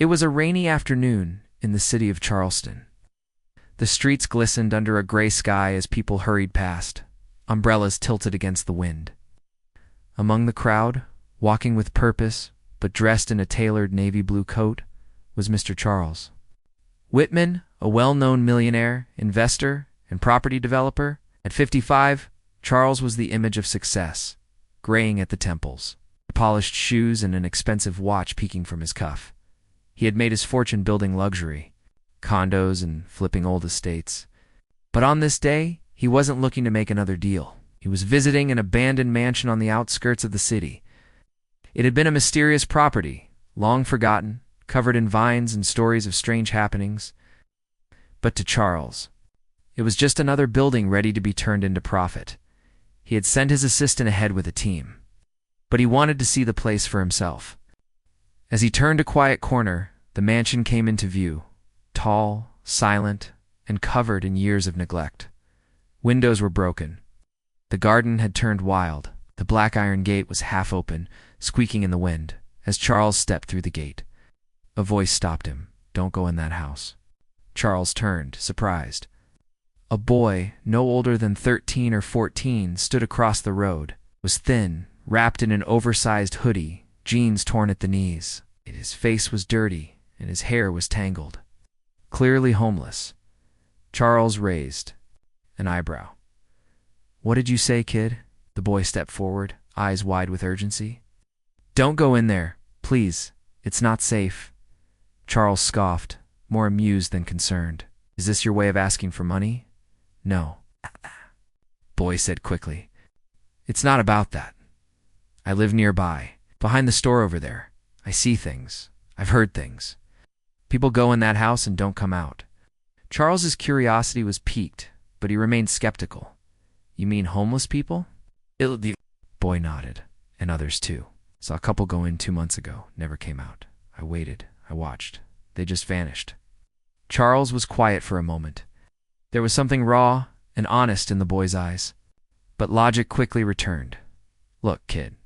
It was a rainy afternoon in the city of Charleston. The streets glistened under a gray sky as people hurried past, umbrellas tilted against the wind. Among the crowd, walking with purpose, but dressed in a tailored navy blue coat, was Mr. Charles Whitman, a well-known millionaire, investor, and property developer. At 55, Charles was the image of success, graying at the temples, polished shoes and an expensive watch peeking from his cuff. He had made his fortune building luxury, condos and flipping old estates. But on this day, he wasn't looking to make another deal. He was visiting an abandoned mansion on the outskirts of the city. It had been a mysterious property, long forgotten, covered in vines and stories of strange happenings. But to Charles, it was just another building ready to be turned into profit. He had sent his assistant ahead with a team, but he wanted to see the place for himself. As he turned a quiet corner, the mansion came into view, tall, silent, and covered in years of neglect. Windows were broken. The garden had turned wild. The black iron gate was half open, squeaking in the wind. As Charles stepped through the gate, a voice stopped him. "Don't go in that house." Charles turned, surprised. A boy, no older than 13 or 14, stood across the road, was thin, wrapped in an oversized hoodie, jeans torn at the knees. His face was dirty, and his hair was tangled. Clearly homeless. Charles raised an eyebrow. "What did you say, kid?" The boy stepped forward, eyes wide with urgency. "Don't go in there, please. It's not safe." Charles scoffed, more amused than concerned. "Is this your way of asking for money?" "No," boy said quickly. "It's not about that. I live nearby, behind the store over there. I see things. I've heard things. People go in that house and don't come out." Charles's curiosity was piqued, but he remained skeptical. "You mean homeless people?" The boy nodded, and others too. "Saw a couple go in 2 months ago, never came out. I waited, I watched. They just vanished." Charles was quiet for a moment. There was something raw and honest in the boy's eyes, but logic quickly returned. "Look, kid,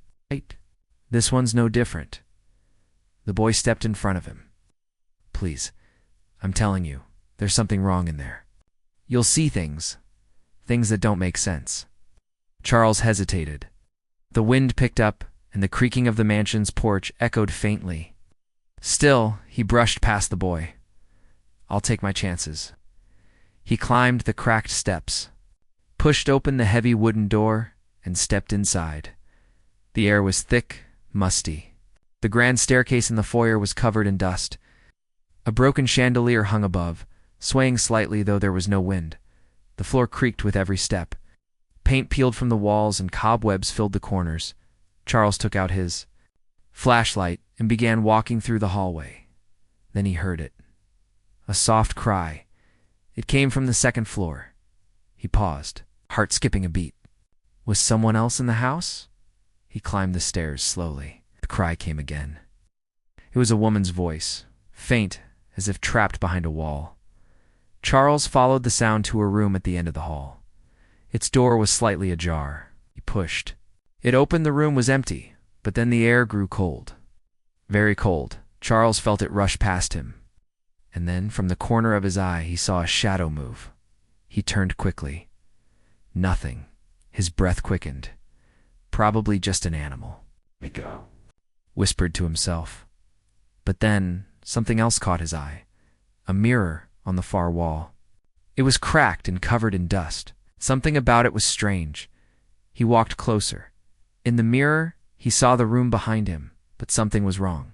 this one's no different." The boy stepped in front of him. "Please, I'm telling you, there's something wrong in there. You'll see things that don't make sense." Charles hesitated. The wind picked up, and the creaking of the mansion's porch echoed faintly. Still, he brushed past the boy. "I'll take my chances." He climbed the cracked steps, pushed open the heavy wooden door, and stepped inside. The air was thick, musty. The grand staircase in the foyer was covered in dust. A broken chandelier hung above, swaying slightly though there was no wind. The floor creaked with every step. Paint peeled from the walls and cobwebs filled the corners. Charles took out his flashlight and began walking through the hallway. Then he heard it. A soft cry. It came from the second floor. He paused, heart skipping a beat. Was someone else in the house? He climbed the stairs slowly. The cry came again. It was a woman's voice, faint, as if trapped behind a wall. Charles followed the sound to a room at the end of the hall. Its door was slightly ajar. He pushed. It opened. The room was empty, but then the air grew cold. Very cold. Charles felt it rush past him. And then, from the corner of his eye, he saw a shadow move. He turned quickly. Nothing. His breath quickened. Probably just an animal. "Let me go," whispered to himself. But then, something else caught his eye. A mirror on the far wall. It was cracked and covered in dust. Something about it was strange. He walked closer. In the mirror, he saw the room behind him, but something was wrong.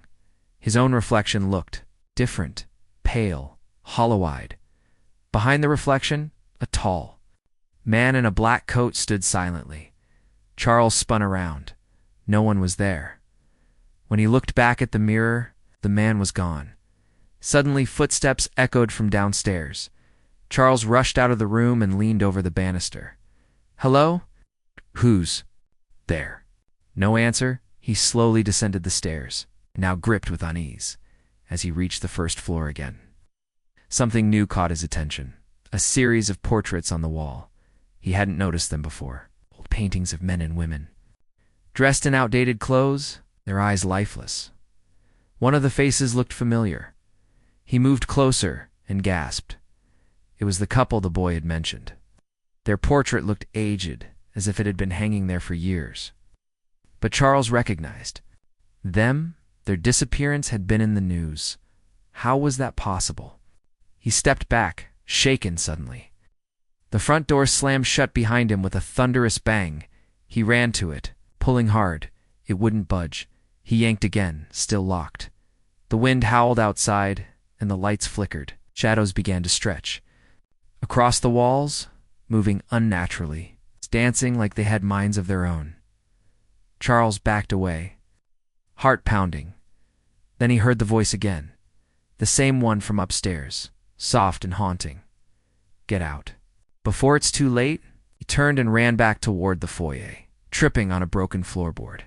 His own reflection looked different, pale, hollow-eyed. Behind the reflection, a tall man in a black coat stood silently. Charles spun around. No one was there. When he looked back at the mirror, the man was gone. Suddenly, footsteps echoed from downstairs. Charles rushed out of the room and leaned over the banister. "Hello? Who's there?" No answer. He slowly descended the stairs, now gripped with unease, as he reached the first floor again. Something new caught his attention. A series of portraits on the wall. He hadn't noticed them before. Old paintings of men and women, dressed in outdated clothes, their eyes lifeless. One of the faces looked familiar. He moved closer and gasped. It was the couple the boy had mentioned. Their portrait looked aged, as if it had been hanging there for years. But Charles recognized them. Their disappearance had been in the news. How was that possible? He stepped back, shaken suddenly. The front door slammed shut behind him with a thunderous bang. He ran to it, pulling hard. It wouldn't budge. He yanked again, still locked. The wind howled outside, and the lights flickered. Shadows began to stretch. Across the walls, moving unnaturally, dancing like they had minds of their own. Charles backed away, heart pounding. Then he heard the voice again, the same one from upstairs, soft and haunting. Get out. Before it's too late, he turned and ran back toward the foyer, tripping on a broken floorboard.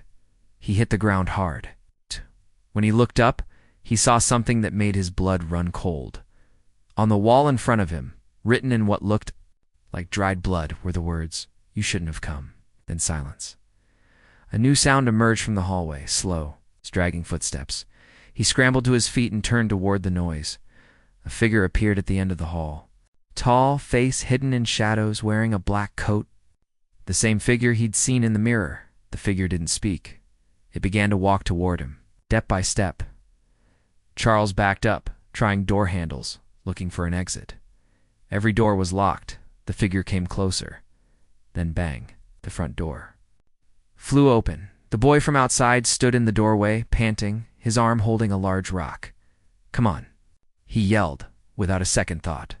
He hit the ground hard. When he looked up, he saw something that made his blood run cold. On the wall in front of him, written in what looked like dried blood, were the words, "You shouldn't have come." Then silence. A new sound emerged from the hallway, slow, dragging footsteps. He scrambled to his feet and turned toward the noise. A figure appeared at the end of the hall. Tall, face hidden in shadows, wearing a black coat. The same figure he'd seen in the mirror. The figure didn't speak. It began to walk toward him, step by step. Charles backed up, trying door handles, looking for an exit. Every door was locked. The figure came closer. Then bang, the front door flew open. The boy from outside stood in the doorway, panting, his arm holding a large rock. "Come on," he yelled, without a second thought.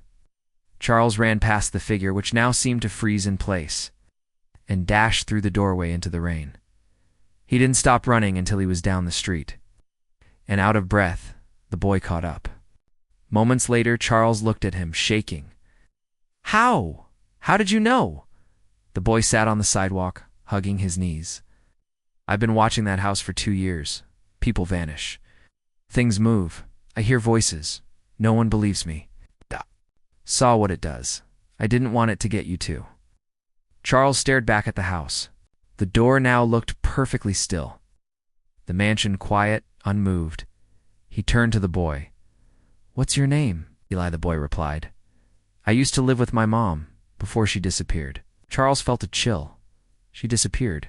Charles ran past the figure, which now seemed to freeze in place, and dashed through the doorway into the rain. He didn't stop running until he was down the street. And out of breath, the boy caught up. Moments later, Charles looked at him, shaking. How? How did you know?" The boy sat on the sidewalk, hugging his knees. "I've been watching that house for 2 years. People vanish. Things move. I hear voices. No one believes me. Saw what it does. I didn't want it to get you too." Charles stared back at the house. The door now looked perfectly still. The mansion quiet, unmoved. He turned to the boy. "What's your name?" Eli, the boy replied. "I used to live with my mom, before she disappeared." Charles felt a chill. She disappeared.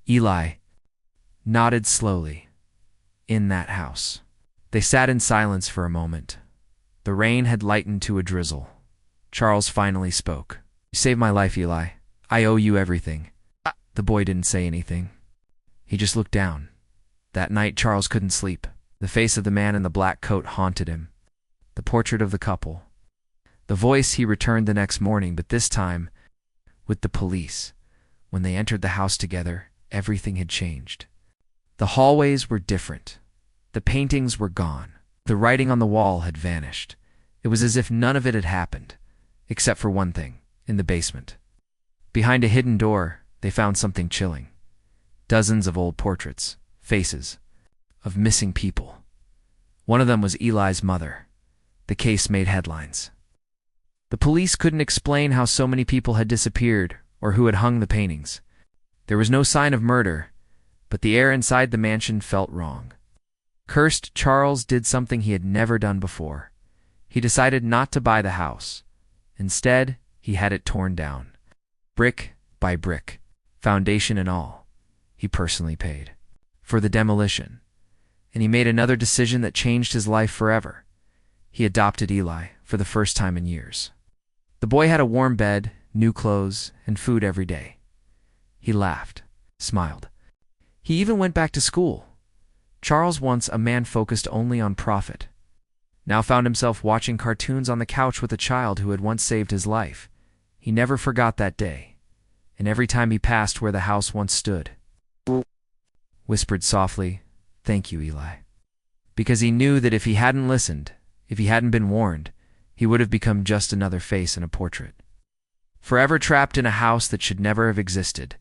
Eli nodded slowly. In that house. They sat in silence for a moment. The rain had lightened to a drizzle. Charles finally spoke. "You saved my life, Eli. I owe you everything." The boy didn't say anything. He just looked down. That night, Charles couldn't sleep. The face of the man in the black coat haunted him. The portrait of the couple. The voice he returned the next morning, but this time with the police. When they entered the house together, everything had changed. The hallways were different. The paintings were gone. The writing on the wall had vanished. It was as if none of it had happened, except for one thing, in the basement. Behind a hidden door, they found something chilling. Dozens of old portraits, faces, of missing people. One of them was Eli's mother. The case made headlines. The police couldn't explain how so many people had disappeared or who had hung the paintings. There was no sign of murder, but the air inside the mansion felt wrong. Cursed, Charles did something he had never done before. He decided not to buy the house. Instead, he had it torn down. Brick by brick, foundation and all. He personally paid for the demolition. And he made another decision that changed his life forever. He adopted Eli for the first time in years. The boy had a warm bed, new clothes, and food every day. He laughed, smiled. He even went back to school. Charles, once a man focused only on profit, now found himself watching cartoons on the couch with a child who had once saved his life. He never forgot that day, and every time he passed where the house once stood, whispered softly, "Thank you, Eli." Because he knew that if he hadn't listened, if he hadn't been warned, he would have become just another face in a portrait. Forever trapped in a house that should never have existed.